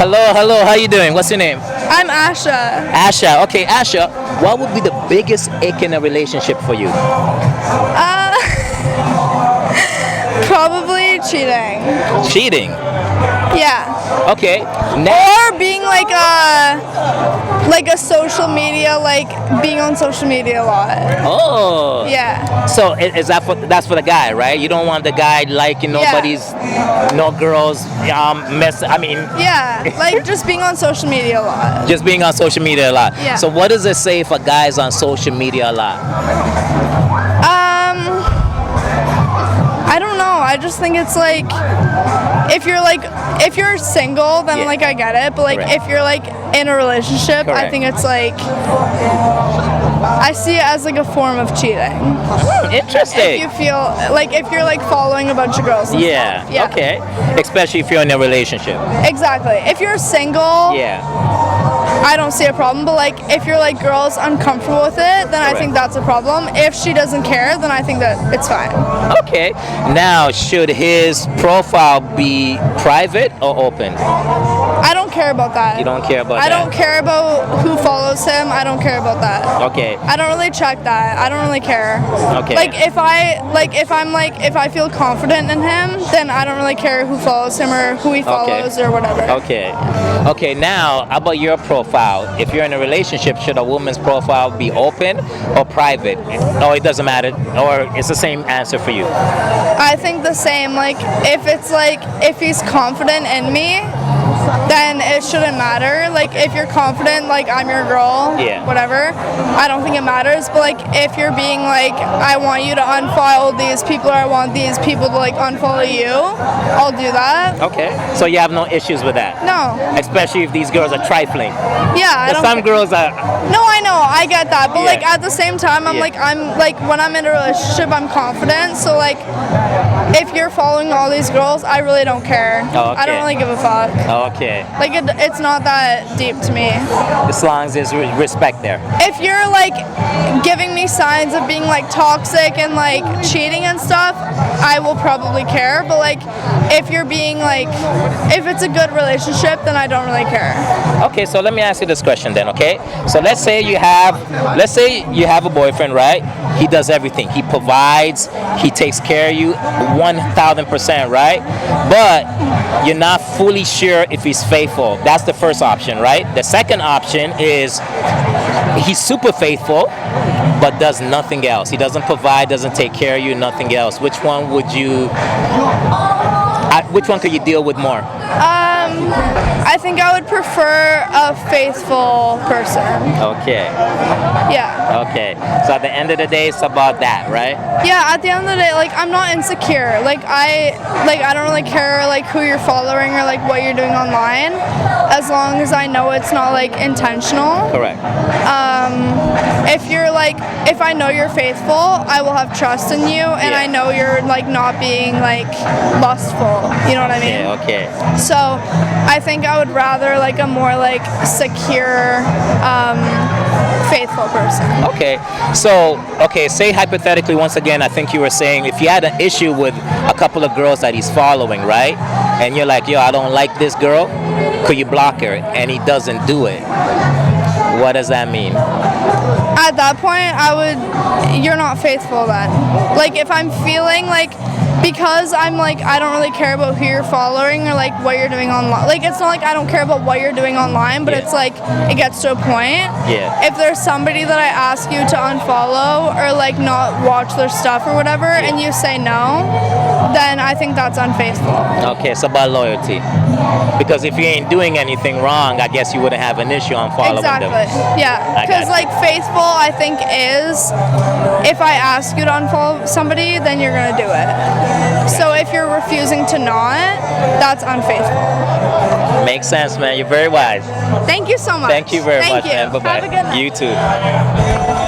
Hello. How you doing? What's your name? I'm Asha. Asha. Okay, Asha. What would be the biggest ick in a relationship for you? Uh, Probably cheating. Cheating. Yeah. Okay. Or being like a social media, like being on social media a lot. Oh. Yeah. So is that that's for the guy, right? You don't want the guy liking nobody's, no girls, mess. I mean, Yeah. Like just being on social media a lot. just being on social media a lot. Yeah. So what does it say for guys on social media a lot? I don't know. I just think it's like if you're single, then Yeah. like I get it. But like Correct. if you're like in a relationship, I Correct. think it's like I see it as like a form of cheating. If Interesting. you feel like if you're like following a bunch of girls. And Yeah. stuff. Yeah. Okay. Especially if you're in a relationship. Exactly. If you're single, Yeah. I don't see a problem. But like if you're like girls uncomfortable with it, then I think that's a problem. If she doesn't care, then I think that it's fine. Okay. Now, should his profile be private or open? I don't care about that. You don't care about I that? don't care about who follows him. I don't care about that. Okay. I don't really check that. I don't really care. Okay. Like if I feel confident in him, then I don't really care who follows him or who he follows or whatever. Okay. Okay. Now, how about your profile? If you're in a relationship, should a woman's profile be open or private? Or it doesn't matter, or it's the same answer for you? I think the same. Like if he's confident in me, then it shouldn't matter. Like if you're confident, like I'm your girl, Yeah. whatever. I don't think it matters. But like if you're being like, I want you to unfollow these people, or I want these people to like unfollow you, I'll do that. Okay. So you have no issues with that? No. Especially if these girls are trifling. Yeah, I But don't. some girls are. No, I know, I get that, but Yeah. like at the same time, I'm like when I'm in a relationship, I'm confident. So like, if you're following all these girls, I really don't care. Oh, okay. I don't really give a fuck. Okay. Like it's not that deep to me. As long as there's respect there. If you're like giving me signs of being like toxic and like cheating and stuff, I will probably care. But like, if you're being like, if it's a good relationship, then I don't really care. Okay, so let me ask you this question then, okay? So let's say you have a boyfriend, right? He does everything. He provides, he takes care of you 1,000%, right? But you're not fully sure if he's faithful. That's the first option, right? The second option is he's super faithful but does nothing else. He doesn't provide, doesn't take care of you, nothing else. Which one could you deal with more? I think I would prefer a faithful person. Okay. Yeah. Okay. So at the end of the day, it's about that, right? Yeah, at the end of the day, like I'm not insecure. I don't really care like who you're following or like what you're doing online, as long as I know it's not like intentional. Correct. If I know you're faithful, I will have trust in you, and Yeah. I know you're like not being like lustful. You know what I mean? Yeah, okay. So I think I would rather like a more like secure, faithful person. Okay. So, say hypothetically, once again, I think you were saying if you had an issue with a couple of girls that he's following, right? And you're like, yo, I don't like this girl, could you block her? And he doesn't do it. What does that mean? At that point, you're not faithful then. Like if I'm feeling like, because I'm like, I don't really care about who you're following or like what you're doing online. Like it's not like I don't care about what you're doing online, but Yeah. it's like it gets to a point. Yeah. If there's somebody that I ask you to unfollow or like not watch their stuff or whatever, and you say no, then I think that's unfaithful. Okay, it's about loyalty. Because if you ain't doing anything wrong, I guess you wouldn't have an issue on following Exactly. them. Yeah. I got Because you. like faithful, I think is if I ask you to unfollow somebody, then you're gonna do it. So if you're refusing to not, that's unfaithful. Makes sense, man. You're very wise. Thank you so much. Thank you very Thank much, you. man. Bye-bye. Have a good night. You too.